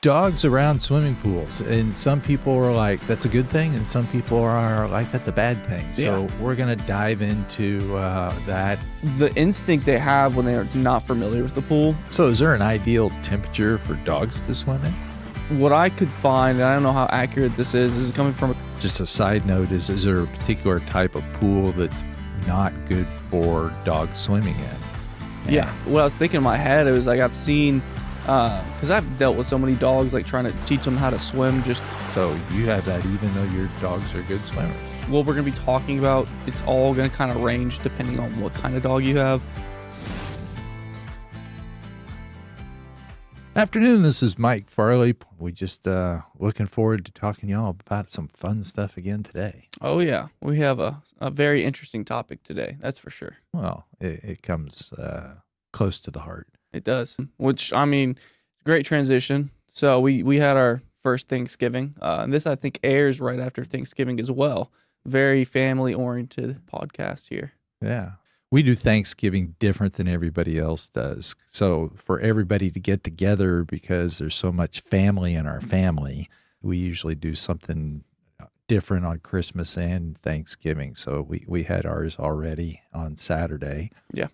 dogs around swimming pools, and some people are like, that's a good thing, and some people are like, that's a bad thing. So we're going to dive into that. The instinct they have when they are not familiar with the pool. So is there an ideal temperature for dogs to swim in? What I could find, and I don't know how accurate this is coming from... Just a side note, is there a particular type of pool that's not good for dogs swimming in? Yeah. What I was thinking in my head, it was like I've seen... because I've dealt with so many dogs, like trying to teach them how to swim. So you have that even though your dogs are good swimmers. What we're going to be talking about, it's all going to kind of range depending on what kind of dog you have. Afternoon, this is Mike Farley. We just looking forward to talking to y'all about some fun stuff again today. Oh yeah, we have a very interesting topic today, that's for sure. Well, it comes close to the heart. It does, which, I mean, great transition. So we had our first Thanksgiving. And this, I think, airs right after Thanksgiving as well. Very family-oriented podcast here. Yeah. We do Thanksgiving different than everybody else does. So for everybody to get together, because there's so much family in our family, we usually do something different on Christmas and Thanksgiving. So we had ours already on Saturday. Yeah.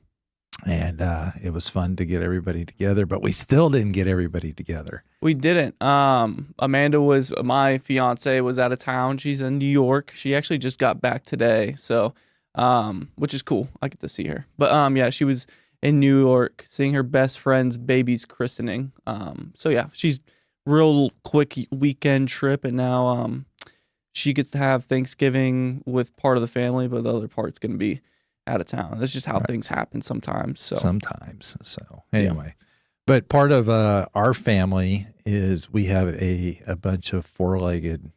And it was fun to get everybody together, but we still didn't get everybody together. We didn't. Amanda my fiance was out of town. She's in New York. She actually just got back today. So, which is cool. I get to see her. But yeah, she was in New York seeing her best friend's baby's christening. So yeah, she's real quick weekend trip. And now she gets to have Thanksgiving with part of the family, but the other part's going to be out of town. That's just how things happen sometimes. So Anyway, but part of our family is we have a bunch of four-legged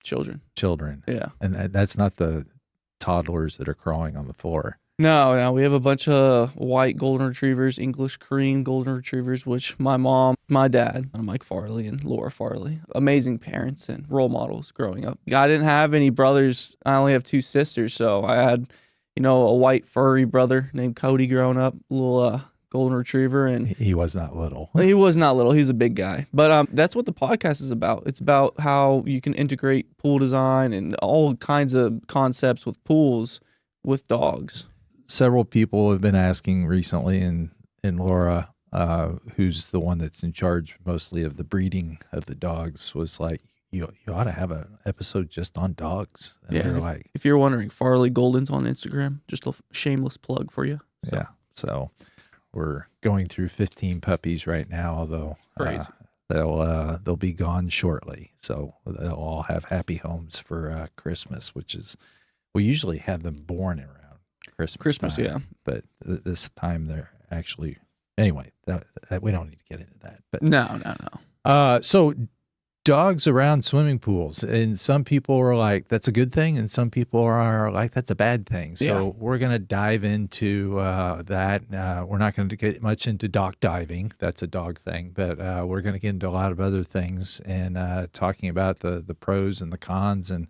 children. Yeah, and that's not the toddlers that are crawling on the floor. No, we have a bunch of white golden retrievers, English cream golden retrievers, which my mom, my dad, Mike Farley and Laura Farley, amazing parents and role models growing up. I didn't have any brothers. I only have two sisters, so I had a white furry brother named Cody growing up, little golden retriever. And he was not little. He was not little. He's a big guy. But that's what the podcast is about. It's about how you can integrate pool design and all kinds of concepts with pools with dogs. Several people have been asking recently, and Laura, who's the one that's in charge mostly of the breeding of the dogs, was like, you ought to have an episode just on dogs. And yeah, if you're wondering, Farley Goldens on Instagram, just a shameless plug for you. So. Yeah, so we're going through 15 puppies right now, although they'll be gone shortly. So they'll all have happy homes for Christmas, which is, we usually have them born around Christmas time, yeah. But this time they're actually, anyway, that we don't need to get into that. But No. So dogs around swimming pools, and some people are like, that's a good thing, and some people are like, that's a bad thing. So we're going to dive into that. We're not going to get much into dock diving. That's a dog thing, but we're going to get into a lot of other things and talking about the pros and the cons, and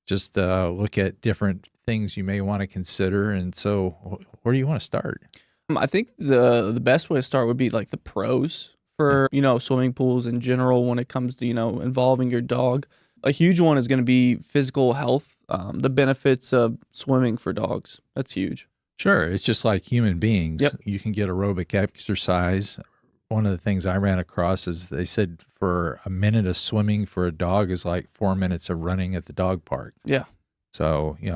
just look at different things you may want to consider. And so where do you want to start? I think the best way to start would be like the pros for, swimming pools in general when it comes to, involving your dog. A huge one is going to be physical health, the benefits of swimming for dogs. That's huge. Sure. It's just like human beings. Yep. You can get aerobic exercise. One of the things I ran across is they said for a minute of swimming for a dog is like 4 minutes of running at the dog park. Yeah. So, you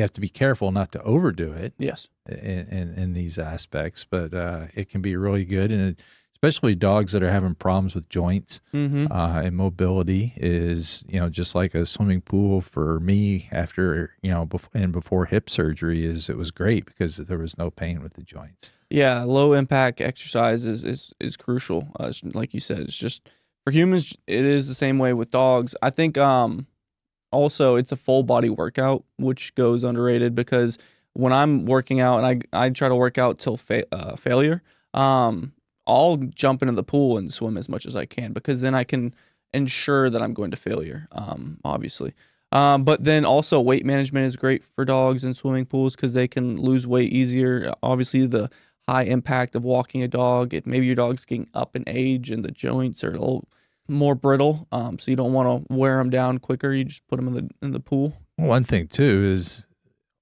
have to be careful not to overdo it. Yes. In these aspects, but it can be really good. And especially dogs that are having problems with joints and mobility is, just like a swimming pool for me after, before hip surgery it was great because there was no pain with the joints. Yeah. Low impact exercise is crucial. Like you said, it's just for humans, it is the same way with dogs. I think also it's a full body workout, which goes underrated because when I'm working out and I try to work out till failure, I'll jump into the pool and swim as much as I can because then I can ensure that I'm going to failure, obviously. But then also weight management is great for dogs in swimming pools because they can lose weight easier. Obviously, the high impact of walking a dog. If maybe your dog's getting up in age and the joints are a little more brittle, so you don't want to wear them down quicker. You just put them in the pool. One thing too is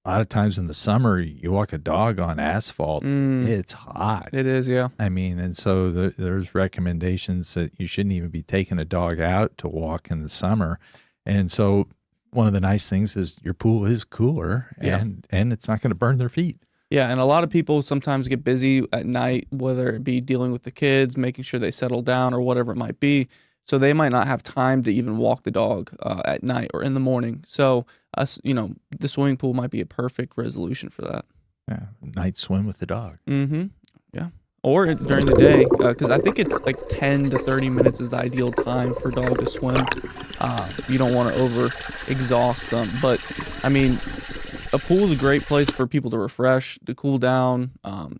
a lot of times in the summer you walk a dog on asphalt. It's hot. It is, yeah. I mean, and so there's recommendations that you shouldn't even be taking a dog out to walk in the summer. And so one of the nice things is your pool is cooler and it's not going to burn their feet. Yeah, and a lot of people sometimes get busy at night, whether it be dealing with the kids, making sure they settle down or whatever it might be. So they might not have time to even walk the dog at night or in the morning. So, the swimming pool might be a perfect resolution for that. Yeah, night swim with the dog. Mm-hmm. Yeah. Or during the day, because I think it's like 10 to 30 minutes is the ideal time for a dog to swim. You don't want to over-exhaust them. But, I mean, a pool is a great place for people to refresh, to cool down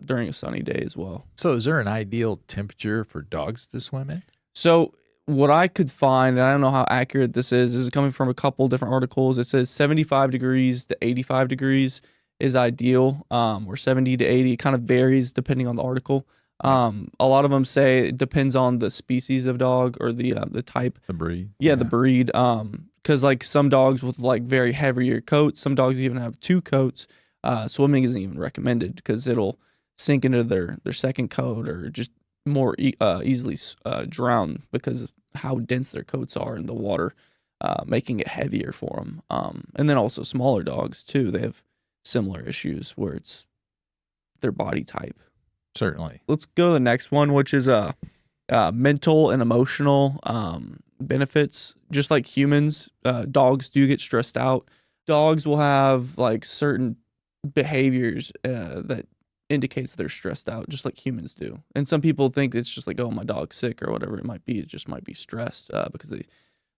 during a sunny day as well. So is there an ideal temperature for dogs to swim in? So what I could find, and I don't know how accurate this is coming from a couple different articles. It says 75 degrees to 85 degrees is ideal, or 70 to 80. It kind of varies depending on the article. A lot of them say it depends on the species of dog or the type. The breed. Yeah, the breed. Because like some dogs with like very heavier coats, some dogs even have 2 coats. Swimming isn't even recommended because it'll sink into their second coat or just more easily drown because of how dense their coats are in the water, making it heavier for them. And then also smaller dogs too. They have similar issues where it's their body type. Certainly. Let's go to the next one, which is mental and emotional benefits. Just like humans, dogs do get stressed out. Dogs will have like certain behaviors that indicates they're stressed out, just like humans do. And some people think it's just like, oh, my dog's sick or whatever it might be. It just might be stressed because they,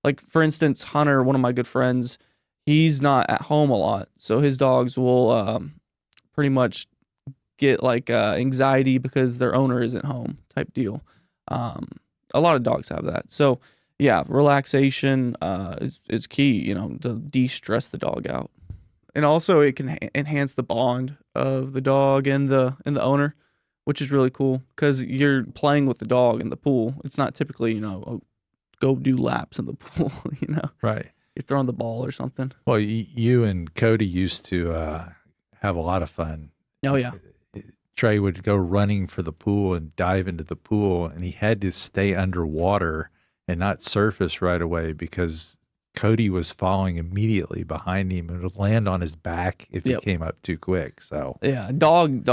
like, for instance, Hunter, one of my good friends, he's not at home a lot. So his dogs will pretty much get like anxiety because their owner isn't home type deal. A lot of dogs have that. So yeah, relaxation is key, to de-stress the dog out. And also it can enhance the bond of the dog and the owner, which is really cool because you're playing with the dog in the pool. It's not typically, go do laps in the pool, Right. You're throwing the ball or something. Well, you and Cody used to have a lot of fun. Oh, yeah. Trey would go running for the pool and dive into the pool, and he had to stay underwater and not surface right away because Cody was falling immediately behind him and would land on his back if he came up too quick. So yeah, dog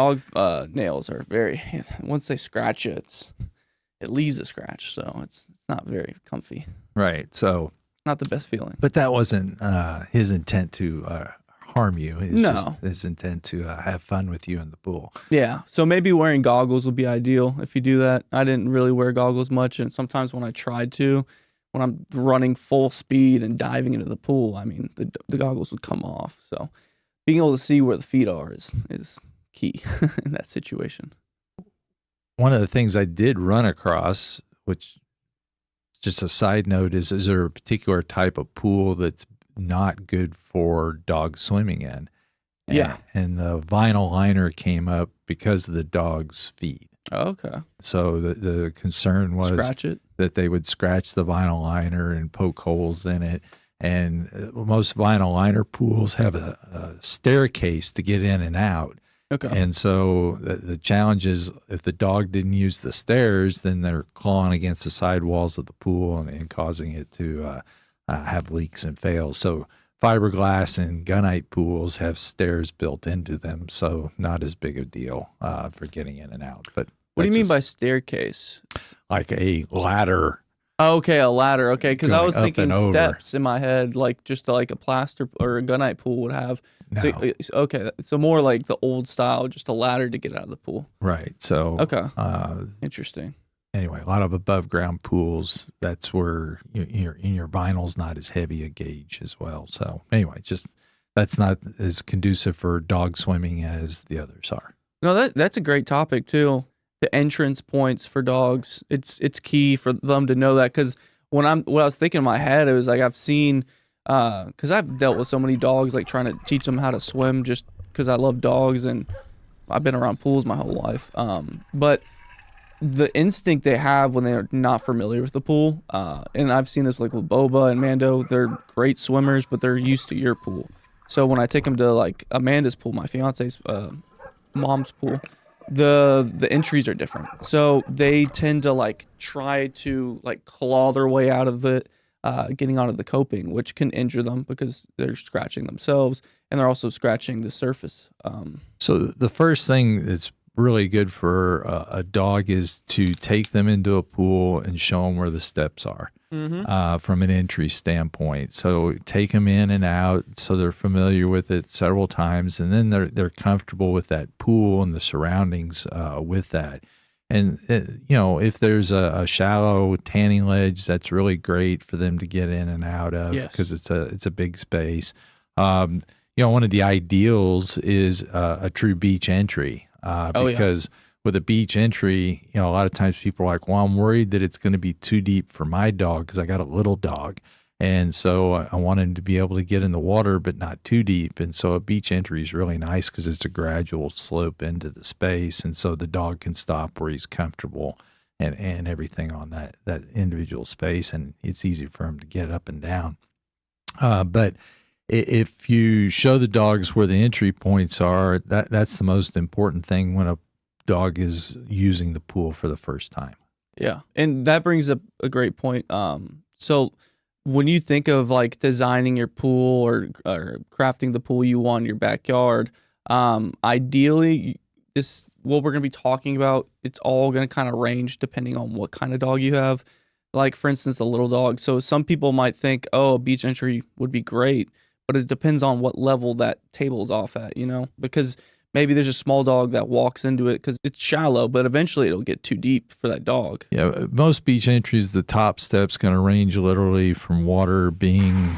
nails are very, once they scratch you, it leaves a scratch, so it's not very comfy. Right. So not the best feeling. But that wasn't his intent to harm you. It's just his intent to have fun with you in the pool. Yeah. So maybe wearing goggles would be ideal if you do that. I didn't really wear goggles much, and sometimes when I tried to, when I'm running full speed and diving into the pool, I mean, the goggles would come off. So being able to see where the feet are is key in that situation. One of the things I did run across, which just a side note, is there a particular type of pool that's not good for dogs swimming in? And the vinyl liner came up because of the dog's feet. Okay. So the concern was that they would scratch the vinyl liner and poke holes in it. And most vinyl liner pools have a staircase to get in and out. Okay. And so the challenge is if the dog didn't use the stairs, then they're clawing against the sidewalls of the pool and causing it to have leaks and fails. So fiberglass and gunite pools have stairs built into them, so not as big a deal for getting in and out. But what do you mean by staircase? Like a ladder. Oh, okay, a ladder. Okay, because I was thinking steps over. in my head, like just like a plaster or a gunite pool would have. No. So, okay, so more like the old style, just a ladder to get out of the pool. Right. So okay, interesting. Anyway, a lot of above ground pools, that's where your vinyl's not as heavy a gauge as well. So anyway, just that's not as conducive for dog swimming as the others are. No, that's a great topic too. The entrance points for dogs, it's key for them to know that, because what I was thinking in my head, it was like I've seen, because I've dealt with so many dogs, like trying to teach them how to swim just because I love dogs, and I've been around pools my whole life. But the instinct they have when they're not familiar with the pool, and I've seen this like with Boba and Mando, they're great swimmers, but they're used to your pool. So when I take them to like Amanda's pool, my fiance's mom's pool, the entries are different. So they tend to like try to like claw their way out of it, getting onto the coping, which can injure them because they're scratching themselves and they're also scratching the surface. So the first thing that's really good for a dog is to take them into a pool and show them where the steps are. From an entry standpoint. So take them in and out so they're familiar with it several times, and then they're comfortable with that pool and the surroundings with that. And if there's a shallow tanning ledge, that's really great for them to get in and out of because it's a big space. One of the ideals is a true beach entry because with a beach entry, a lot of times people are like, well, I'm worried that it's going to be too deep for my dog because I got a little dog. And so I want him to be able to get in the water, but not too deep. And so a beach entry is really nice because it's a gradual slope into the space. And so the dog can stop where he's comfortable and everything on that individual space. And it's easy for him to get up and down. But if you show the dogs where the entry points are, that's the most important thing when a dog is using the pool for the first time. Yeah. And that brings up a great point. So when you think of like designing your pool or crafting the pool you want in your backyard, ideally this, what we're going to be talking about, it's all going to kind of range depending on what kind of dog you have. Like for instance, a little dog. So some people might think, oh, a beach entry would be great, but it depends on what level that table's off at, because maybe there's a small dog that walks into it because it's shallow, but eventually it'll get too deep for that dog. Yeah, most beach entries, the top step's going to range literally from water being,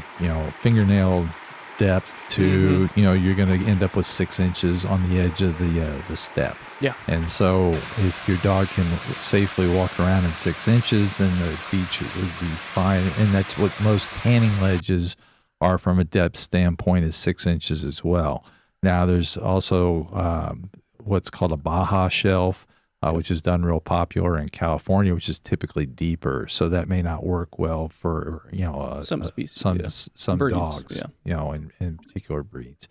fingernail depth to, you're going to end up with 6 inches on the edge of the step. Yeah. And so if your dog can safely walk around in 6 inches, then the beach would be fine. And that's what most tanning ledges are from a depth standpoint, is 6 inches as well. Now, there's also what's called a Baja shelf, which is done real popular in California, which is typically deeper. So that may not work well for some species, some breeds, dogs, in particular breeds.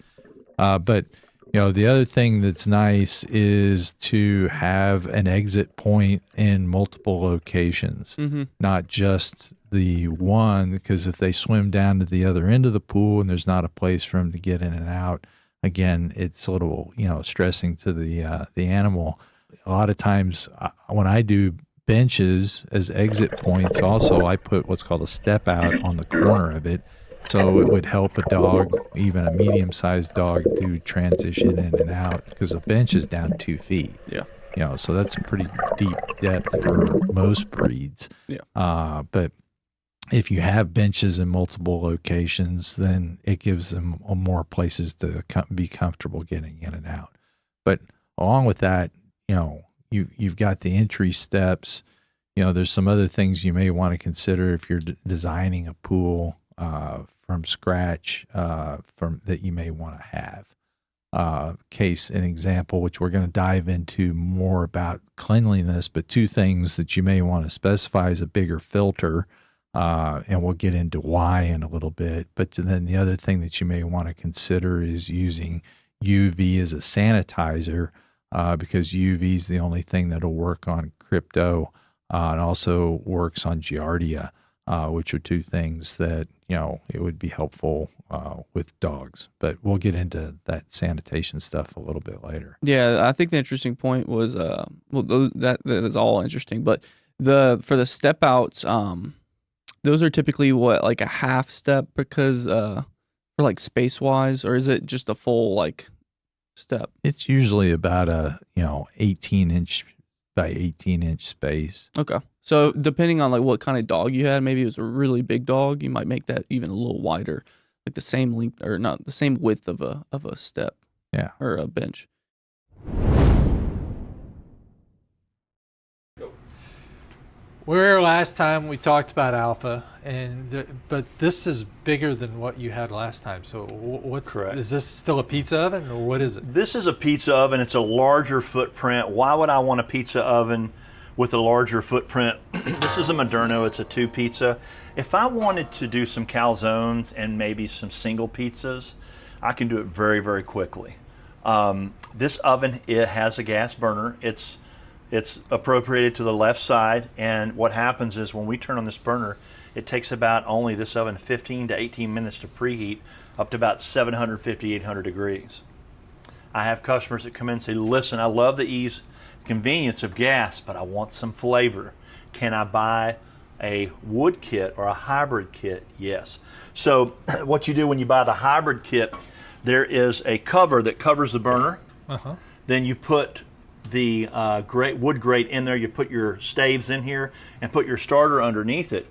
But the other thing that's nice is to have an exit point in multiple locations, not just the one. Because if they swim down to the other end of the pool and there's not a place for them to get in and out, again, it's a little, stressing to the animal. A lot of times when I do benches as exit points, also I put what's called a step out on the corner of it. So it would help a dog, even a medium-sized dog, to transition in and out because a bench is down 2 feet. Yeah. So that's pretty deep depth for most breeds. Yeah. But if you have benches in multiple locations, then it gives them more places to be comfortable getting in and out. But along with that, you've got the entry steps. There's some other things you may want to consider if you're designing a pool from scratch that you may want to have. An example, which we're going to dive into more about cleanliness, but 2 things that you may want to specify is a bigger filter. And we'll get into why in a little bit. But then the other thing that you may want to consider is using UV as a sanitizer, because UV is the only thing that'll work on crypto and also works on giardia, which are 2 things that, it would be helpful with dogs. But we'll get into that sanitation stuff a little bit later. Yeah, I think the interesting point was, that is all interesting. But for the step outs, those are typically like a half step because for like space wise, or is it just a full like step? It's usually about a 18-inch by 18-inch space. Okay, so depending on like what kind of dog you had, maybe it was a really big dog, you might make that even a little wider, like the same length or not the same width of a step. Yeah, or a bench. Where last time we talked about alpha, but this is bigger than what you had last time. So what's Correct. Is this still a pizza oven, or what is it? This is a pizza oven. It's a larger footprint. Why would I want a pizza oven with a larger footprint? This is a Moderno. It's a 2 pizza. If I wanted to do some calzones and maybe some single pizzas, I can do it very, very quickly. This oven, it has a gas burner. It's appropriated to the left side, and what happens is when we turn on this burner, it takes about only this oven 15 to 18 minutes to preheat up to about 750, 800 degrees. I have customers that come in and say, listen, I love the ease, convenience of gas, but I want some flavor. Can I buy a wood kit or a hybrid kit? Yes. So what you do when you buy the hybrid kit, there is a cover that covers the burner. Then you put the wood grate in there. You put your staves in here and put your starter underneath it,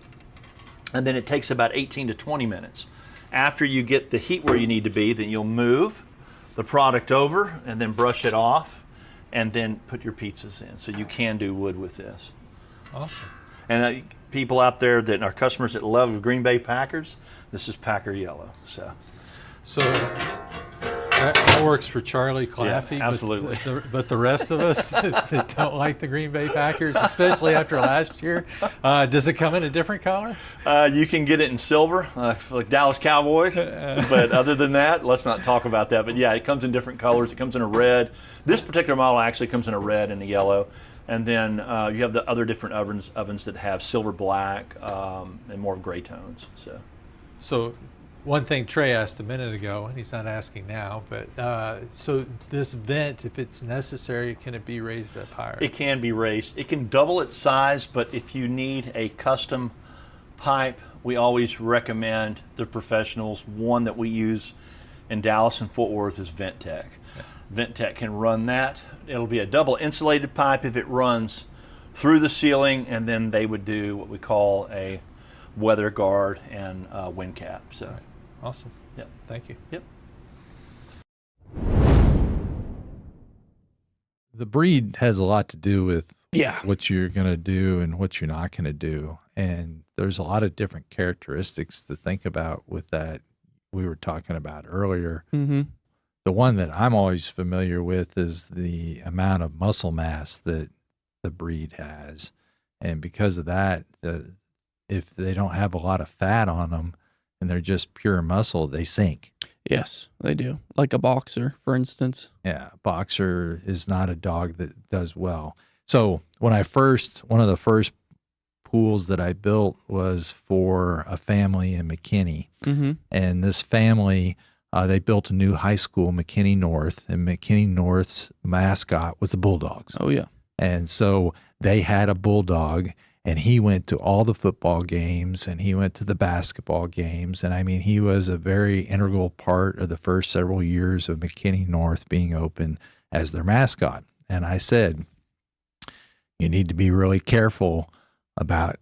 and then it takes about 18 to 20 minutes. After you get the heat where you need to be, then you'll move the product over and then brush it off and then put your pizzas in. So you can do wood with this. Awesome. And people out there that are customers that love Green Bay Packers, this is Packer Yellow. So that works for Charlie Claffey, yeah, absolutely. But the rest of us that don't like the Green Bay Packers, especially after last year, does it come in a different color? You can get it in silver, like Dallas Cowboys. But other than that, let's not talk about that. But yeah, it comes in different colors. It comes in a red. This particular model actually comes in a red and a yellow. And then you have the other different ovens that have silver black and more gray tones. So one thing Trey asked a minute ago, and he's not asking now, but so this vent, if it's necessary, can it be raised up higher? It can be raised. It can double its size, but if you need a custom pipe, we always recommend the professionals. One that we use in Dallas and Fort Worth is VentTech. Yeah. VentTech can run that. It'll be a double insulated pipe if it runs through the ceiling, and then they would do what we call a weather guard and wind cap. So. Right. Awesome. Yep. Thank you. Yep. The breed has a lot to do with Yeah. what you're going to do and what you're not going to do. And there's a lot of different characteristics to think about with that we were talking about earlier. Mm-hmm. The one that I'm always familiar with is the amount of muscle mass that the breed has. And because of that, if they don't have a lot of fat on them and they're just pure muscle, they sink. Yes, they do. Like a boxer, for instance. Yeah, boxer is not a dog that does well. So one of the first pools that I built was for a family in McKinney. Mm-hmm. And this family, they built a new high school, McKinney North, and McKinney North's mascot was the Bulldogs. Oh, yeah. And so they had a bulldog, and he went to all the football games and he went to the basketball games. And I mean, he was a very integral part of the first several years of McKinney North being open as their mascot. And I said, you need to be really careful about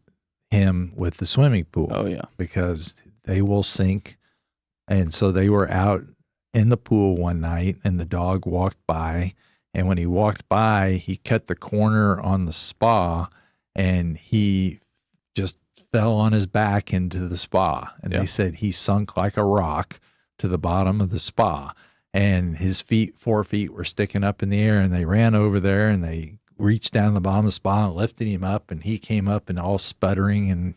him with the swimming pool. Oh, yeah. Because they will sink. And so they were out in the pool one night and the dog walked by. And when he walked by, he cut the corner on the spa and he just fell on his back into the spa. And they said he sunk like a rock to the bottom of the spa. And his 4 feet were sticking up in the air, and they ran over there and they reached down the bottom of the spa and lifted him up, and he came up and all sputtering and,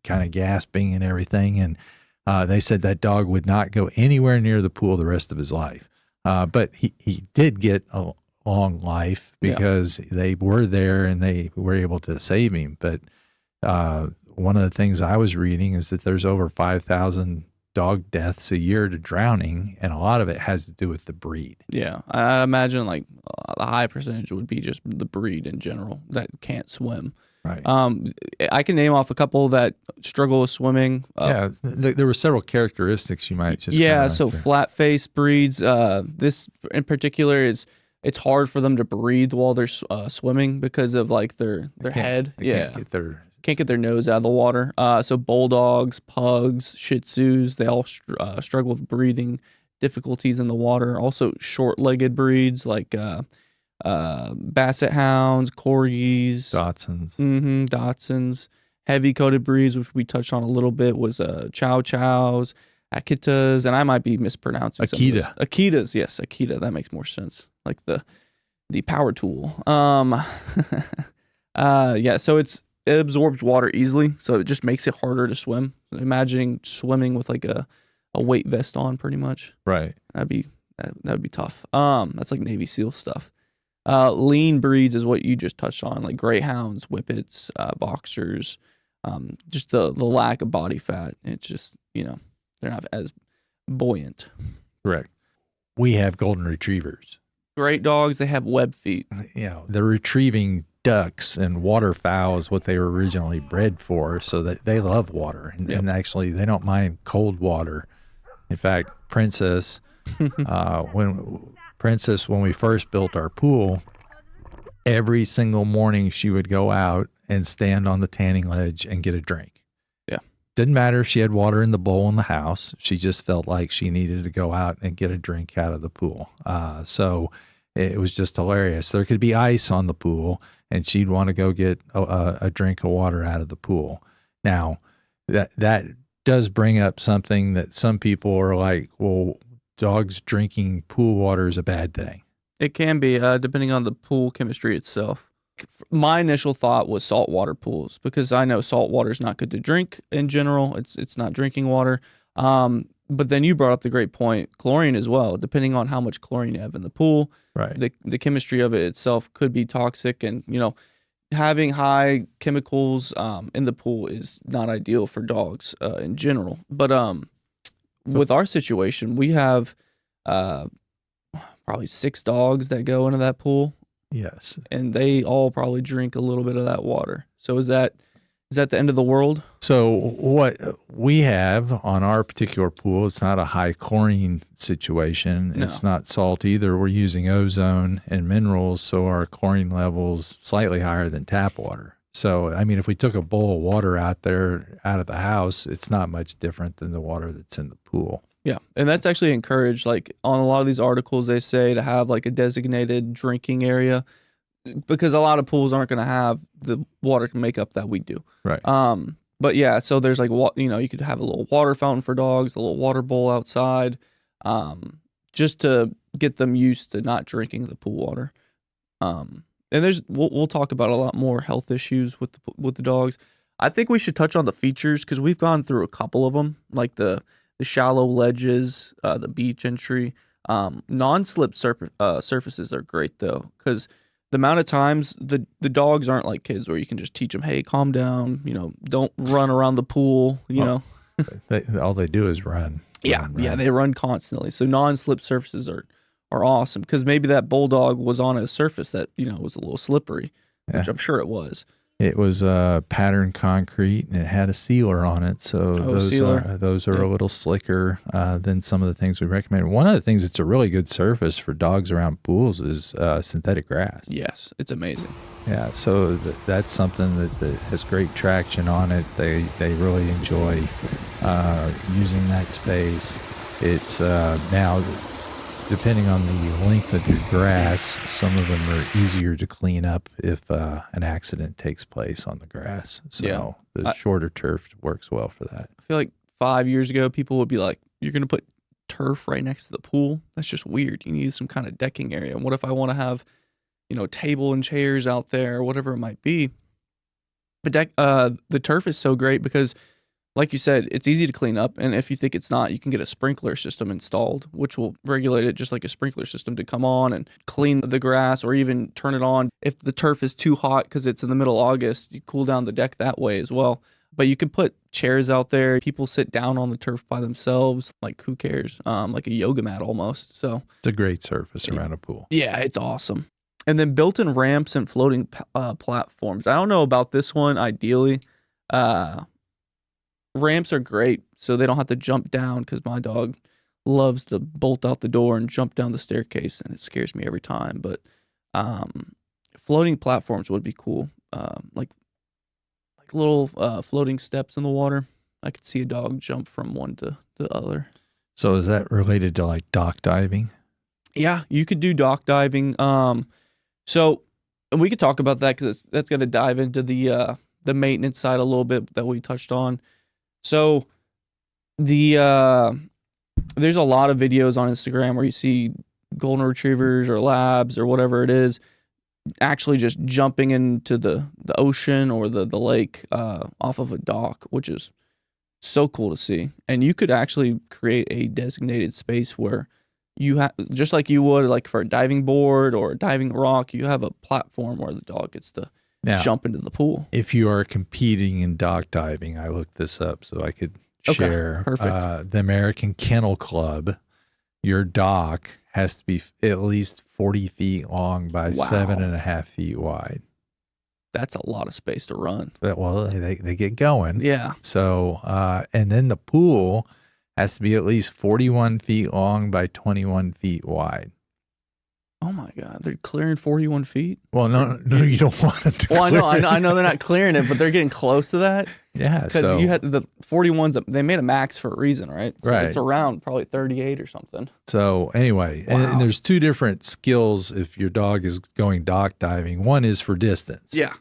kind of gasping and everything. And they said that dog would not go anywhere near the pool the rest of his life. But he did get a long life because they were there and they were able to save him. But one of the things I was reading is that there's over 5,000 dog deaths a year to drowning, and a lot of it has to do with the breed. Yeah, I imagine like a high percentage would be just the breed in general that can't swim. Right. I can name off a couple that struggle with swimming. There were several characteristics you might just. So flat face breeds. This in particular it's hard for them to breathe while they're swimming because of like their head. Can't get their nose out of the water. So bulldogs, pugs, Shih Tzus, they all struggle with breathing difficulties in the water. Also short-legged breeds like Basset Hounds, Corgis, Dachshunds, heavy coated breeds, which we touched on a little bit, was Chow Chows, Akitas, and I might be mispronouncing Akita. Akitas, yes, Akita. That makes more sense. Like the power tool. Yeah, so it absorbs water easily, so it just makes it harder to swim. Imagining swimming with like a weight vest on, pretty much. Right. That would be tough. That's like Navy SEAL stuff. Lean breeds is what you just touched on, like greyhounds, whippets, boxers. Just the lack of body fat. It's just, they're not as buoyant. Correct. We have golden retrievers. Great dogs. They have web feet. They're retrieving ducks and waterfowl is what they were originally bred for, so that they love water. And actually, they don't mind cold water. In fact, Princess, when we first built our pool, every single morning she would go out and stand on the tanning ledge and get a drink. Yeah. Didn't matter if she had water in the bowl in the house. She just felt like she needed to go out and get a drink out of the pool. So it was just hilarious. There could be ice on the pool, and she'd want to go get a drink of water out of the pool. Now, that does bring up something that some people are like, well, dogs drinking pool water is a bad thing. It can be, depending on the pool chemistry itself. My initial thought was saltwater pools, because I know salt water is not good to drink in general. It's not drinking water. But then you brought up the great point, chlorine as well. Depending on how much chlorine you have in the pool, right? The chemistry of it itself could be toxic, and having high chemicals in the pool is not ideal for dogs in general. But with our situation, we have probably 6 dogs that go into that pool. Yes. And they all probably drink a little bit of that water. So is that the end of the world? So what we have on our particular pool, it's not a high chlorine situation. No. It's not salt either. We're using ozone and minerals, so our chlorine level's slightly higher than tap water. So, I mean, if we took a bowl of water out of the house, it's not much different than the water that's in the pool. Yeah, and that's actually encouraged. Like on a lot of these articles, they say to have like a designated drinking area, because a lot of pools aren't going to have the water makeup that we do. Right. But yeah, so there's like, you could have a little water fountain for dogs, a little water bowl outside, just to get them used to not drinking the pool water. And we'll talk about a lot more health issues with the dogs. I think we should touch on the features, because we've gone through a couple of them, like the shallow ledges, the beach entry. Non-slip surfaces are great though, because the amount of times the dogs aren't like kids where you can just teach them, hey, calm down, don't run around the pool, know. All they do is run. Yeah, they run constantly. So non-slip surfaces are awesome, because maybe that bulldog was on a surface that was a little slippery, which I'm sure it was. It was patterned concrete, and it had a sealer on it, so those are a little slicker than some of the things we recommend. One of the things that's a really good surface for dogs around pools is synthetic grass. Yes, it's amazing. Yeah, so that's something that has great traction on it. They really enjoy using that space. It's now, depending on the length of your grass, some of them are easier to clean up if an accident takes place on the grass. So the shorter turf works well for that. I feel like 5 years ago, people would be like, you're going to put turf right next to the pool? That's just weird. You need some kind of decking area. And what if I want to have, table and chairs out there, or whatever it might be? But the turf is so great because, like you said, it's easy to clean up. And if you think it's not, you can get a sprinkler system installed, which will regulate it just like a sprinkler system to come on and clean the grass, or even turn it on. If the turf is too hot because it's in the middle of August, you cool down the deck that way as well. But you can put chairs out there. People sit down on the turf by themselves. Like, who cares? Like a yoga mat almost. So it's a great surface around a pool. Yeah, it's awesome. And then built-in ramps and floating platforms. I don't know about this one ideally. Ramps are great, so they don't have to jump down, because my dog loves to bolt out the door and jump down the staircase, and it scares me every time. But floating platforms would be cool, like little floating steps in the water. I could see a dog jump from one to the other. So is that related to like dock diving? Yeah, you could do dock diving. So we could talk about that because that's going to dive into the maintenance side a little bit that we touched on. So there's a lot of videos on Instagram where you see golden retrievers or labs or whatever it is actually just jumping into the ocean or the lake off of a dock, which is so cool to see. And you could actually create a designated space where you have, just like you would like for a diving board or a diving rock, you have a platform where the dog gets to jump into the pool. If you are competing in dock diving, I looked this up so I could share. Perfect. The American Kennel Club, your dock has to be at least 40 feet long by 7.5 feet wide. That's a lot of space to run. But, well, they get going. Yeah. So, and then the pool has to be at least 41 feet long by 21 feet wide. Oh my God, they're clearing 41 feet? Well, no, you don't want them to. Well, I know they're not clearing it, but they're getting close to that. Yeah, because you had the 41s. They made a max for a reason, right? So right. It's around probably 38 or something. So anyway, and there's two different skills if your dog is going dock diving. One is for distance. Yeah.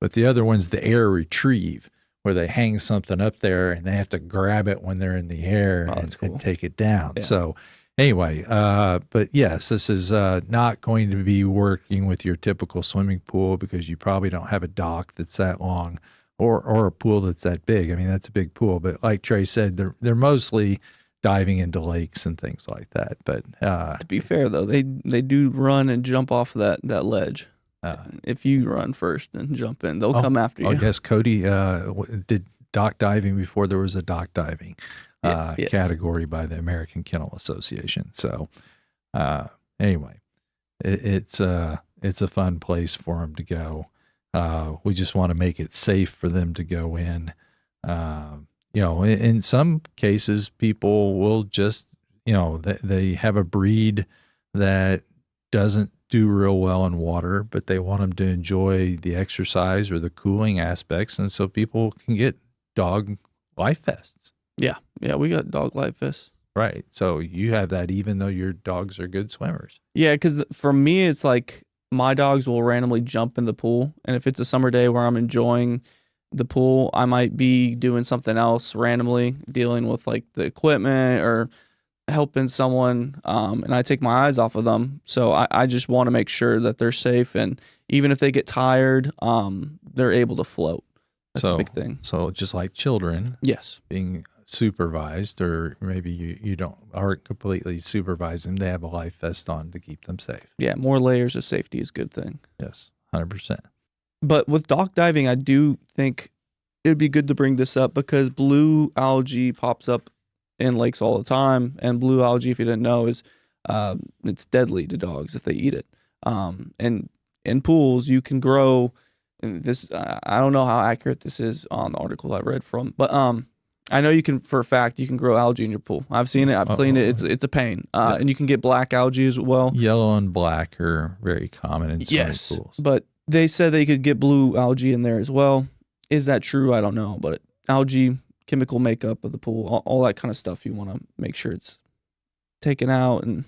But the other one's the air retrieve, where they hang something up there and they have to grab it when they're in the air and take it down. Yeah. So anyway, but yes, this is not going to be working with your typical swimming pool because you probably don't have a dock that's that long or a pool that's that big. I mean, that's a big pool. But like Trey said, they're mostly diving into lakes and things like that. But to be fair, though, they do run and jump off of that ledge. If you run first and jump in, they'll come after you. I guess Cody did dock diving before there was a dock diving category by the American Kennel Association. So anyway, it's a fun place for them to go. We just want to make it safe for them to go in. In some cases, people will just, they have a breed that doesn't do real well in water, but they want them to enjoy the exercise or the cooling aspects. And so people can get dog life vests. Yeah. Yeah. We got dog life vests. Right. So you have that even though your dogs are good swimmers. Yeah. Cause for me, it's like my dogs will randomly jump in the pool. And if it's a summer day where I'm enjoying the pool, I might be doing something else randomly, dealing with like the equipment or helping someone, and I take my eyes off of them. So I just want to make sure that they're safe, and even if they get tired, they're able to float. That's the big thing. So just like children, yes, being supervised, or maybe you aren't completely supervising, they have a life vest on to keep them safe. Yeah, more layers of safety is a good thing. Yes, 100%. But with dock diving, I do think it would be good to bring this up because blue algae pops up in lakes all the time, and blue algae, if you didn't know, is it's deadly to dogs if they eat it. And in pools, you can grow. And this I don't know how accurate this is on the article I read from, but I know you can for a fact you can grow algae in your pool. I've seen it. I've cleaned it. It's a pain. Yes. And you can get black algae as well. Yellow and black are very common in swimming pools. But they said they could get blue algae in there as well. Is that true? I don't know, but algae, chemical makeup of the pool, all that kind of stuff, you want to make sure it's taken out and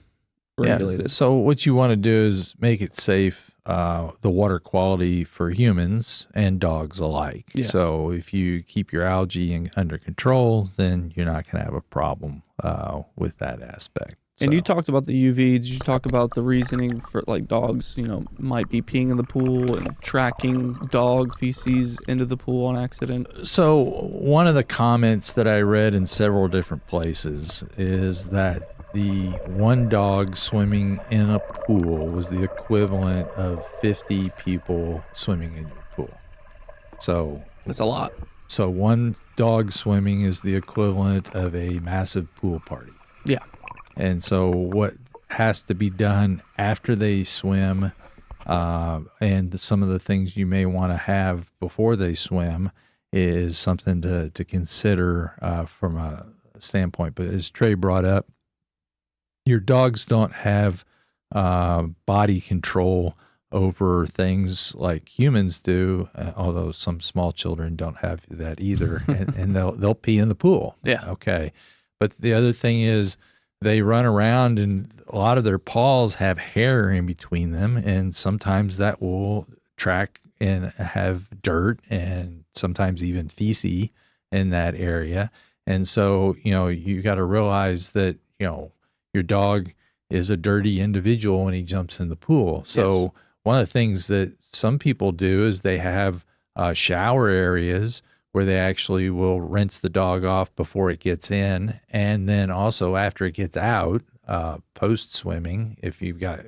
regulated. So what you want to do is make it safe, the water quality for humans and dogs alike. Yeah. So if you keep your algae under control, then you're not going to have a problem with that aspect. And you talked about the UV. Did you talk about the reasoning for like dogs, might be peeing in the pool and tracking dog feces into the pool on accident? So one of the comments that I read in several different places is that the one dog swimming in a pool was the equivalent of 50 people swimming in your pool. So that's a lot. So one dog swimming is the equivalent of a massive pool party. Yeah. And so what has to be done after they swim, and some of the things you may want to have before they swim is something to consider from a standpoint. But as Trey brought up, your dogs don't have body control over things like humans do, although some small children don't have that either, and they'll pee in the pool. Yeah. Okay. But the other thing is, they run around, and a lot of their paws have hair in between them, and sometimes that will track and have dirt and sometimes even feces in that area. And so, you got to realize that, your dog is a dirty individual when he jumps in the pool. So one of the things that some people do is they have shower areas where they actually will rinse the dog off before it gets in. And then also after it gets out, post swimming, if you've got,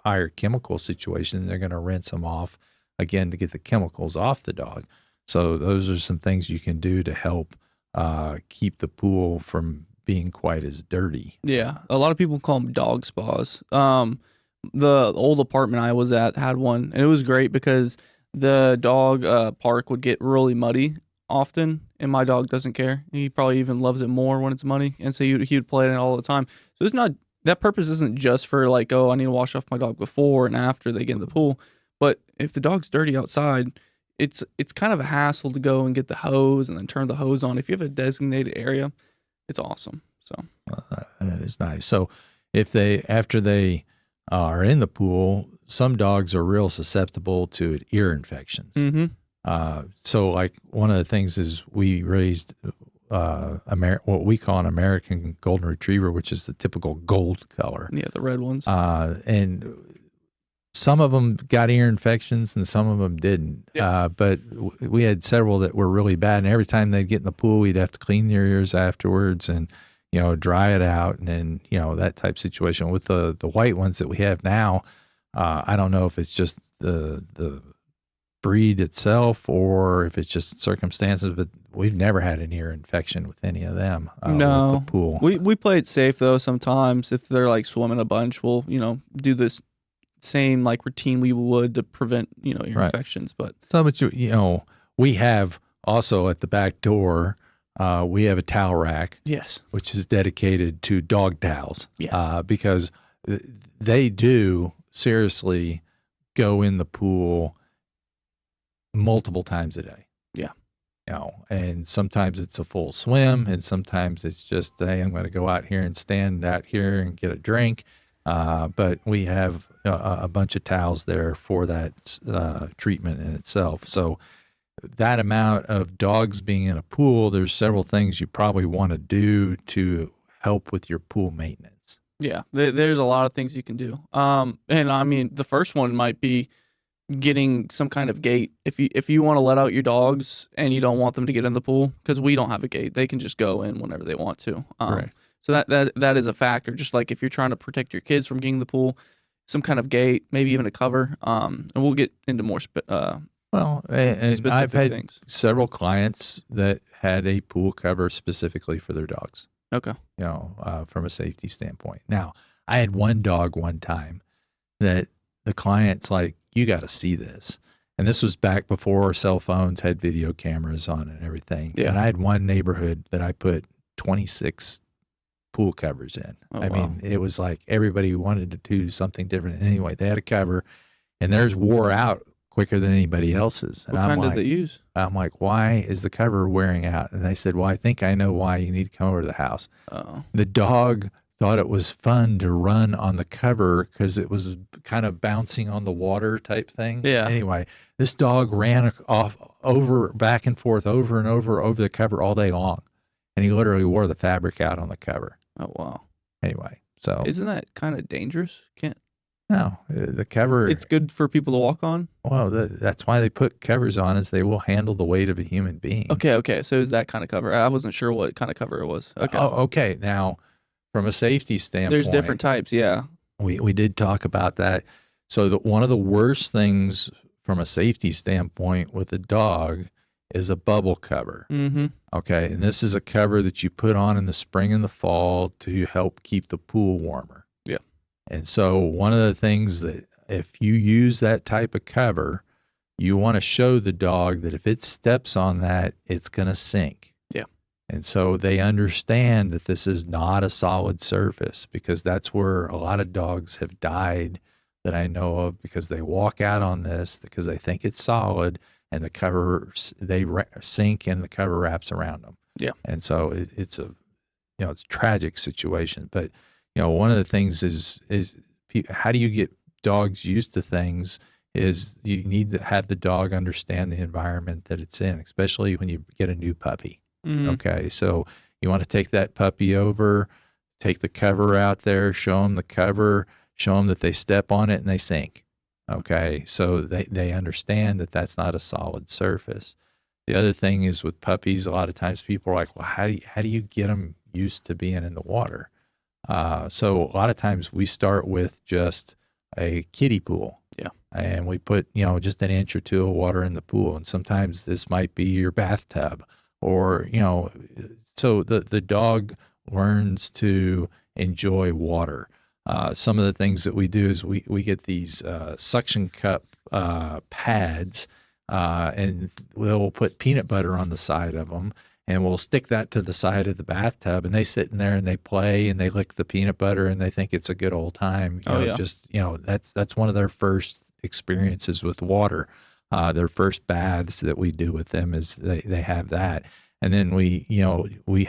higher chemical situation, they're going to rinse them off again to get the chemicals off the dog. So those are some things you can do to help keep the pool from being quite as dirty. Yeah. A lot of people call them dog spas. The old apartment I was at had one, and it was great because the dog park would get really muddy often, and my dog doesn't care. He probably even loves it more when it's muddy, and so he would play in it all the time. So it's not, that purpose isn't just for like, oh, I need to wash off my dog before and after they get in the pool. But if the dog's dirty outside, it's kind of a hassle to go and get the hose and then turn the hose on. If you have a designated area, it's awesome. So that is nice. So after they are in the pool, some dogs are real susceptible to ear infections. So like one of the things is we raised what we call an American Golden Retriever, which is the typical gold color. Yeah, the red ones. And some of them got ear infections and some of them didn't. Yeah. But we had several that were really bad. And every time they'd get in the pool, we'd have to clean their ears afterwards and, dry it out. And then, that type situation. With the white ones that we have now, I don't know if it's just the breed itself or if it's just circumstances, but we've never had an ear infection with any of them. No. With the pool. We play it safe though. Sometimes if they're like swimming a bunch, we'll, do this same like routine we would to prevent, ear infections. But we have also at the back door, we have a towel rack. Yes. Which is dedicated to dog towels. Yes. Because they do seriously go in the pool multiple times a day. Yeah. And sometimes it's a full swim, and sometimes it's just, hey, I'm going to go out here and stand out here and get a drink. But we have a bunch of towels there for that treatment in itself. So that amount of dogs being in a pool, there's several things you probably want to do to help with your pool maintenance. Yeah, there's a lot of things you can do. And I mean, the first one might be getting some kind of gate. If you want to let out your dogs and you don't want them to get in the pool, because we don't have a gate, they can just go in whenever they want to. Right. So that is a factor. Just like if you're trying to protect your kids from getting in the pool, some kind of gate, maybe even a cover. And we'll get into more and specific I've had things. several clients that had a pool cover specifically for their dogs. Okay. From a safety standpoint. Now, I had one dog one time that the client's like, you got to see this. And this was back before cell phones had video cameras on and everything. Yeah. And I had one neighborhood that I put 26 pool covers in. Oh, I wow. mean, it was like everybody wanted to do something different. Anyway, they had a cover and theirs wore out quicker than anybody else's. And What kind did they use? I'm like, why is the cover wearing out? And they said, well, I think I know why. You need to come over to the house. Oh. The dog thought it was fun to run on the cover because it was kind of bouncing on the water type thing. Yeah. Anyway, this dog ran back and forth over and over the cover all day long. And he literally wore the fabric out on the cover. Oh, wow. Anyway, so. Isn't that kind of dangerous? No, the cover. It's good for people to walk on? Well, that's why they put covers on, is they will handle the weight of a human being. Okay. So is that kind of cover? I wasn't sure what kind of cover it was. Okay. Oh, okay. Now, from a safety standpoint. There's different types, yeah. We did talk about that. So one of the worst things from a safety standpoint with a dog is a bubble cover. Mm-hmm. Okay, and this is a cover that you put on in the spring and the fall to help keep the pool warmer. Yeah. And so one of the things that if you use that type of cover, you want to show the dog that if it steps on that, it's going to sink. Yeah. And so they understand that this is not a solid surface, because that's where a lot of dogs have died that I know of, because they walk out on this because they think it's solid, and the cover, they sink and the cover wraps around them. Yeah. And so it's it's a tragic situation. But one of the things is how do you get dogs used to things? Is you need to have the dog understand the environment that it's in, especially when you get a new puppy. Mm-hmm. Okay, so you want to take that puppy over, take the cover out there, show them the cover, show them that they step on it and they sink. Okay, so they understand that that's not a solid surface. The other thing is with puppies, a lot of times people are like, well, how do you get them used to being in the water? So a lot of times we start with just a kiddie pool. Yeah. And we put, just an inch or two of water in the pool. And sometimes this might be your bathtub or, so the dog learns to enjoy water. Some of the things that we do is we get these suction cup pads, and we'll put peanut butter on the side of them, and we'll stick that to the side of the bathtub, and they sit in there and they play and they lick the peanut butter and they think it's a good old time. That's one of their first experiences with water. Their first baths that we do with them is they have that. And then we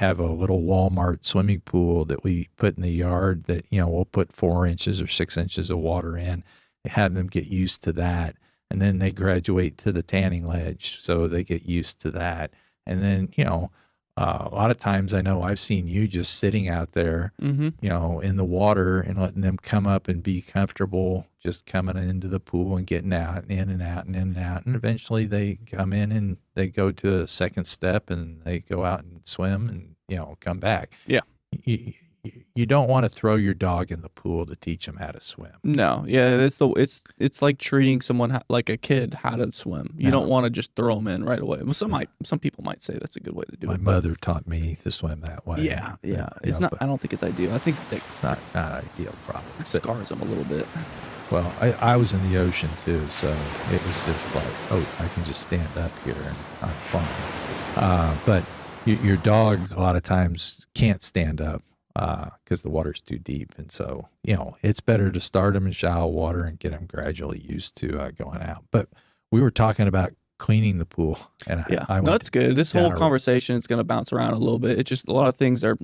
have a little Walmart swimming pool that we put in the yard that, we'll put 4 inches or 6 inches of water in, have them get used to that. And then they graduate to the tanning ledge. So they get used to that. And then, a lot of times I know I've seen you just sitting out there, Mm-hmm. in the water and letting them come up and be comfortable, just coming into the pool and getting out and in and out and in and out. And eventually they come in and they go to a second step and they go out and swim and, come back. Yeah. You don't want to throw your dog in the pool to teach them how to swim. No, yeah, it's like treating someone like a kid how to swim. You don't want to just throw them in right away. Well, some people might say that's a good way to do My it. mother taught me to swim that way. Yeah. It's not. I don't think it's ideal. I think that It's not ideal, probably. it scars them a little bit. Well, I was in the ocean too, so it was just like, oh, I can just stand up here and I'm fine. But your dog a lot of times can't stand up because the water's too deep. And so, it's better to start them in shallow water and get them gradually used to going out. But we were talking about cleaning the pool. And that's good. This whole conversation is going to bounce around a little bit. It's just a lot of things are,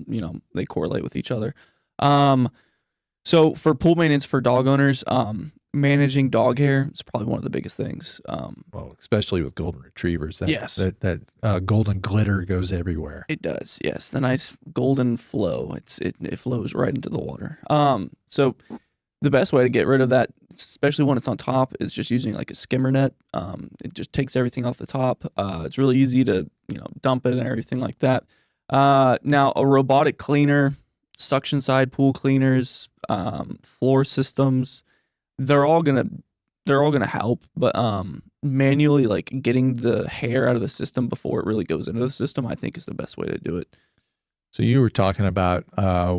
they correlate with each other. So for pool maintenance for dog owners, managing dog hair is probably one of the biggest things. Well, especially with golden retrievers, that golden glitter goes everywhere. It does, yes. The nice golden flow. It flows right into the water. So the best way to get rid of that, especially when it's on top, is just using like a skimmer net. It just takes everything off the top. It's really easy to dump it and everything like that. Now a robotic cleaner, suction side pool cleaners, floor systems, they're all gonna help, but manually like getting the hair out of the system before it really goes into the system, I think is the best way to do it. So you were talking about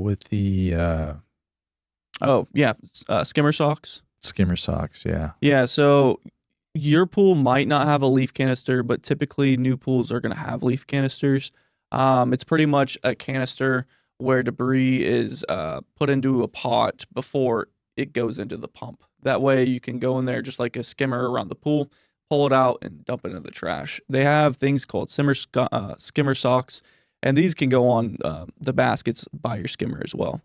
with the skimmer socks. Skimmer socks, yeah. Yeah, so your pool might not have a leaf canister, but typically new pools are gonna have leaf canisters. It's pretty much a canister where debris is put into a pot before it goes into the pump. That way you can go in there just like a skimmer around the pool, pull it out and dump it into the trash. They have things called skimmer socks, and these can go on the baskets by your skimmer as well.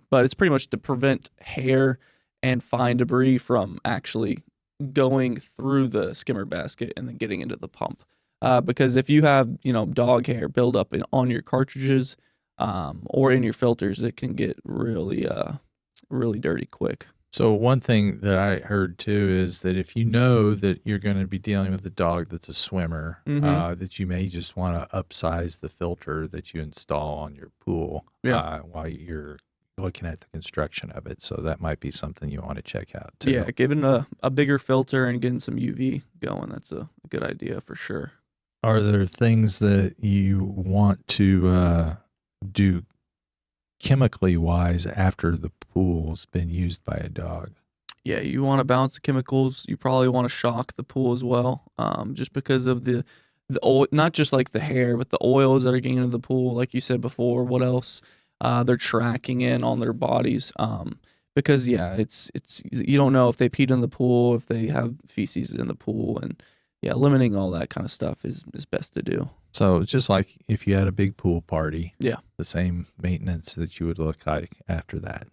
But it's pretty much to prevent hair and fine debris from actually going through the skimmer basket and then getting into the pump. Because if you have, dog hair build up on your cartridges, or in your filters, it can get really dirty quick. So one thing that I heard too is that if you know that you're going to be dealing with a dog that's a swimmer, that you may just want to upsize the filter that you install on your pool while you're looking at the construction of it. So that might be something you want to check out too. Yeah, giving a bigger filter and getting some UV going, that's a good idea for sure. Are there things that you want to do chemically wise after the pool's been used by a dog? Yeah, you want to balance the chemicals. You probably want to shock the pool as well, just because of the oil, not just like the hair, but the oils that are getting into the pool. Like you said before, what else they're tracking in on their bodies. Because it's you don't know if they peed in the pool, if they have feces in the pool, and yeah, limiting all that kind of stuff is best to do. So it's just like if you had a big pool party, Yeah. the same maintenance that you would look like after that.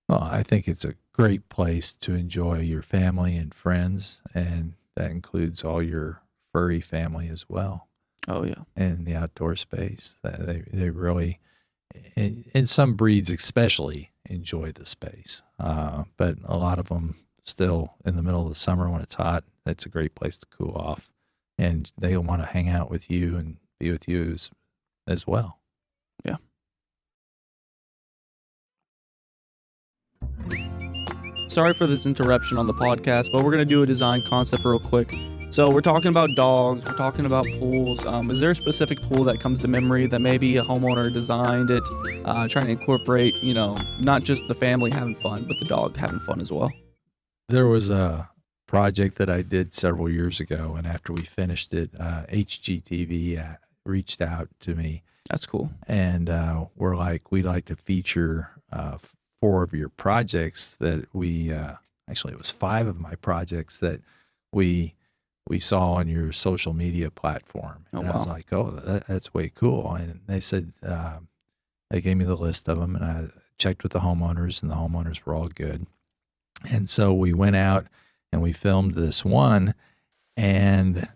Well, I think it's a great place to enjoy your family and friends, and that includes all your furry family as well. Oh yeah. And the outdoor space, they really, in some breeds especially, enjoy the space. But a lot of them still in the middle of the summer when it's hot, it's a great place to cool off, and they want to hang out with you and be with you as well. Yeah. Sorry for this interruption on the podcast, but we're going to do a design concept real quick. So we're talking about dogs, we're talking about pools. Is there a specific pool that comes to memory that maybe a homeowner designed it, trying to incorporate, not just the family having fun, but the dog having fun as well? There was a project that I did several years ago, and after we finished it, HGTV reached out to me. That's cool. And we're like, we'd like to feature 4 of your projects that we actually, it was 5 of my projects that we saw on your social media platform. And I was like, oh, that's way cool. And they said, they gave me the list of them, and I checked with the homeowners, and the homeowners were all good. And so we went out and we filmed this one, and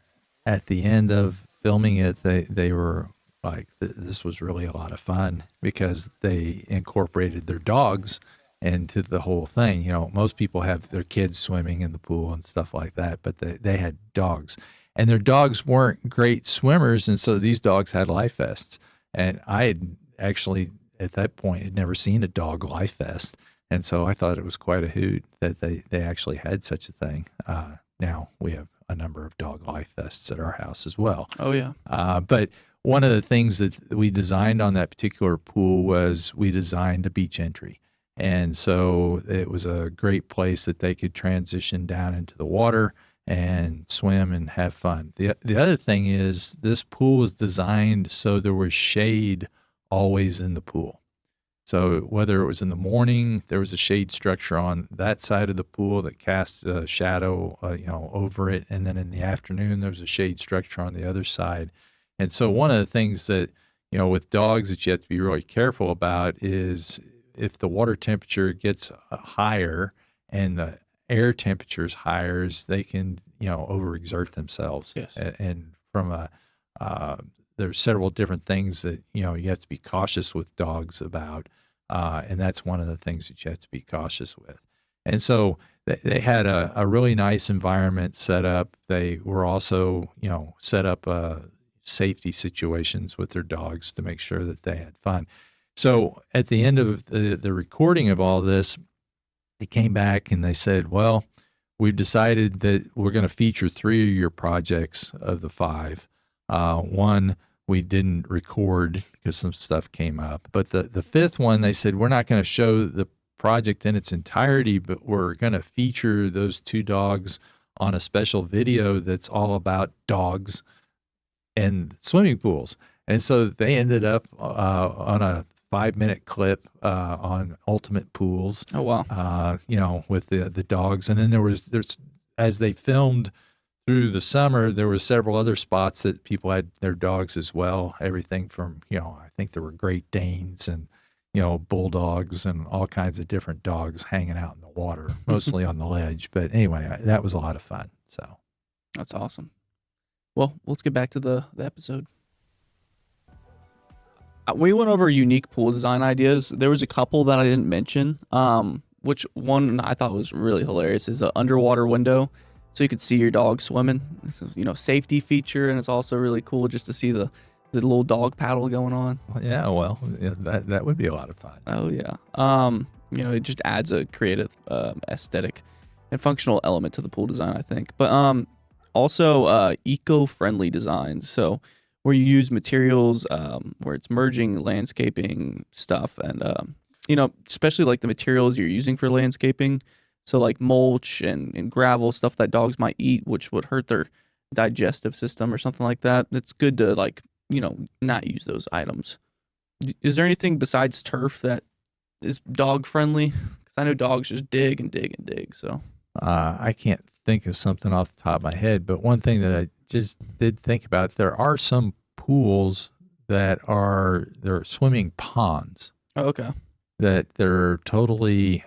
at the end of filming it, they were like, this was really a lot of fun because they incorporated their dogs into the whole thing. Most people have their kids swimming in the pool and stuff like that, but they had dogs, and their dogs weren't great swimmers. And so these dogs had life vests, and I had actually at that point had never seen a dog life vest. And so I thought it was quite a hoot that they actually had such a thing. Now we have a number of dog life vests at our house as well. Oh yeah. But one of the things that we designed on that particular pool was we designed a beach entry. And so it was a great place that they could transition down into the water and swim and have fun. The other thing is this pool was designed so there was shade always in the pool. So whether it was in the morning, there was a shade structure on that side of the pool that casts a shadow, over it. And then in the afternoon, there was a shade structure on the other side. And so one of the things that, with dogs that you have to be really careful about is if the water temperature gets higher and the air temperature is higher, they can, overexert themselves. Yes. And from there's several different things that, you have to be cautious with dogs about. And that's one of the things that you have to be cautious with. And so they had a really nice environment set up. They were also, set up safety situations with their dogs to make sure that they had fun. So at the end of the recording of all this, they came back and they said, well, we've decided that we're going to feature 3 of your projects of the 5. One we didn't record because some stuff came up. But the 5th one, they said, we're not going to show the project in its entirety, but we're going to feature those 2 dogs on a special video that's all about dogs and swimming pools. And so they ended up on a 5-minute clip on Ultimate Pools. Oh, wow. With the dogs. And then there's as they filmed through the summer, there were several other spots that people had their dogs as well. Everything from, I think there were Great Danes and, bulldogs and all kinds of different dogs hanging out in the water, mostly on the ledge. But anyway, that was a lot of fun. So that's awesome. Well, let's get back to the episode. We went over unique pool design ideas. There was a couple that I didn't mention, which one I thought was really hilarious is an underwater window. So you could see your dog swimming. It's a, safety feature, and it's also really cool just to see the little dog paddle going on. Yeah, that would be a lot of fun. Oh yeah. It just adds a creative, aesthetic, and functional element to the pool design, I think. But also eco-friendly designs. So where you use materials, where it's merging landscaping stuff, and especially like the materials you're using for landscaping. So like mulch and gravel, stuff that dogs might eat, which would hurt their digestive system or something like that. It's good to not use those items. Is there anything besides turf that is dog friendly? Because I know dogs just dig and dig and dig. So I can't think of something off the top of my head, but one thing that I just did think about, there are some pools that they're swimming ponds Oh, okay. that they're totally,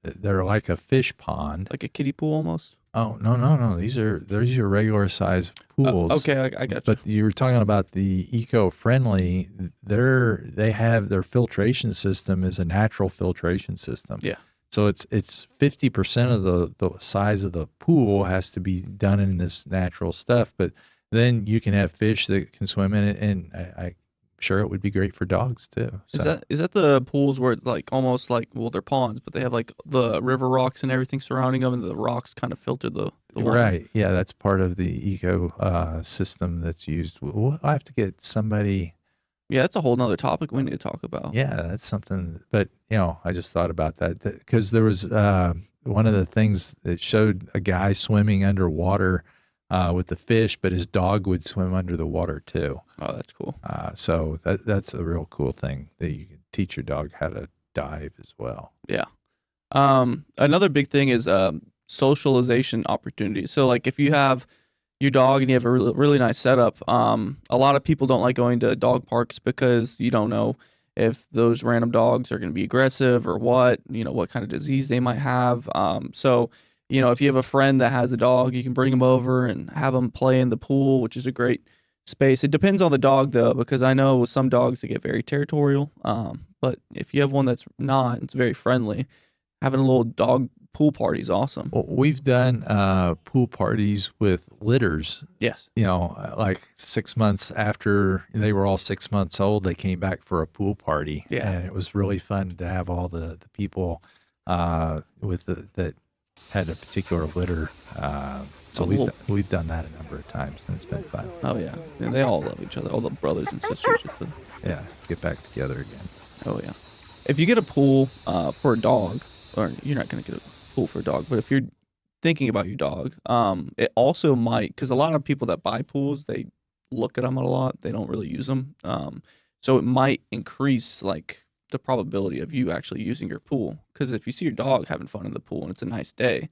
they're like a fish pond. Like a kiddie pool almost. Oh, no. These are regular size pools. Okay, I got you. But you were talking about the eco-friendly. They have their filtration system is a natural filtration system. Yeah. So it's 50% of the size of the pool has to be done in this natural stuff. But then you can have fish that can swim in it, and I'm sure it would be great for dogs too. So. Is that the pools where it's like almost like, well, they're ponds, but they have like the river rocks and everything surrounding them, and the rocks kind of filter the water? Right. Yeah, that's part of the eco system that's used. I have to get somebody. Yeah, that's a whole nother topic we need to talk about. Yeah, that's something. But I just thought about that because there was one of the things that showed a guy swimming underwater with the fish, but his dog would swim under the water too. Oh, that's cool. So that's a real cool thing that you can teach your dog how to dive as well. Yeah. Another big thing is socialization opportunities. So like if you have your dog and you have a really nice setup, a lot of people don't like going to dog parks because you don't know if those random dogs are going to be aggressive or what kind of disease they might have. So if you have a friend that has a dog, you can bring them over and have them play in the pool, which is a great space. It depends on the dog though, because I know with some dogs they get very territorial. But if you have one that's not, it's very friendly. Having a little dog pool party is awesome. Well, we've done pool parties with litters. Yes. Like 6 months after they were all 6 months old, they came back for a pool party. Yeah. And it was really fun to have all the people that had a particular litter. So we've done that a number of times, and it's been fun. Oh yeah, and they all love each other, all the brothers and sisters. Get back together again. Oh yeah. If you get a pool for a dog, or you're not going to get a pool for a dog, but if you're thinking about your dog, it also might, because a lot of people that buy pools, they look at them a lot, they don't really use them. So it might increase like the probability of you actually using your pool, because if you see your dog having fun in the pool and it's a nice day,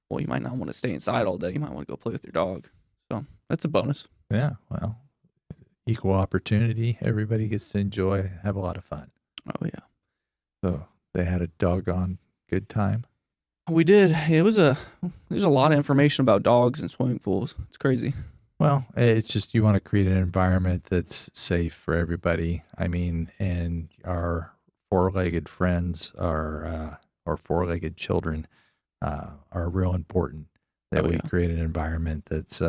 well, you might not want to stay inside all day. You might want to go play with your dog. So that's a bonus. Yeah, well, equal opportunity. Everybody gets to enjoy, have a lot of fun. Oh yeah. So they had a doggone good time. We did. There's a lot of information about dogs and swimming pools. It's crazy. Well, it's just you want to create an environment that's safe for everybody. I mean, and our four-legged friends, our four-legged children are real important that we create an environment that's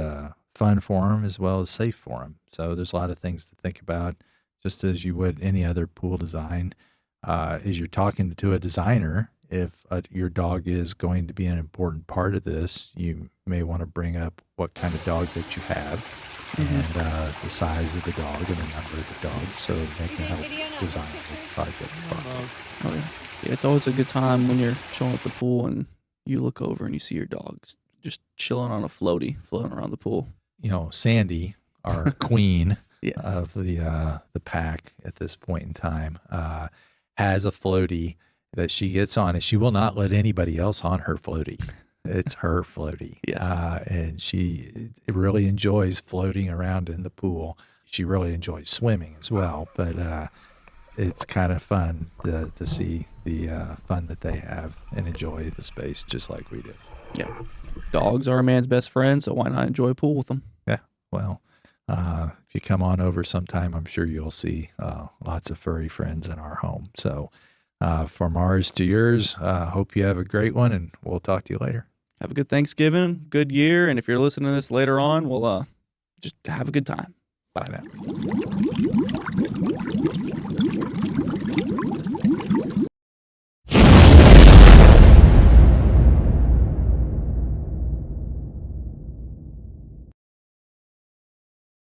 fun for them as well as safe for them. So there's a lot of things to think about, just as you would any other pool design. As you're talking to a designer, if your dog is going to be an important part of this, you may want to bring up what kind of dog that you have and the size of the dog and the number of the dogs, so they can help design the project properly. Oh yeah, it's always a good time when you're chilling at the pool and you look over and you see your dogs just chilling on a floaty, floating around the pool. Sandy, our queen yes. of the pack at this point in time, has a floaty that she gets on, and she will not let anybody else on her floaty. It's her floaty. Yes. And she really enjoys floating around in the pool. She really enjoys swimming as well, but it's kind of fun to see the fun that they have and enjoy the space just like we do. Yeah. Dogs are a man's best friend, so why not enjoy a pool with them? Yeah. Well, if you come on over sometime, I'm sure you'll see lots of furry friends in our home. So from ours to yours, hope you have a great one, and we'll talk to you later. Have a good Thanksgiving, good year, and if you're listening to this later on, we'll just have a good time. Bye now.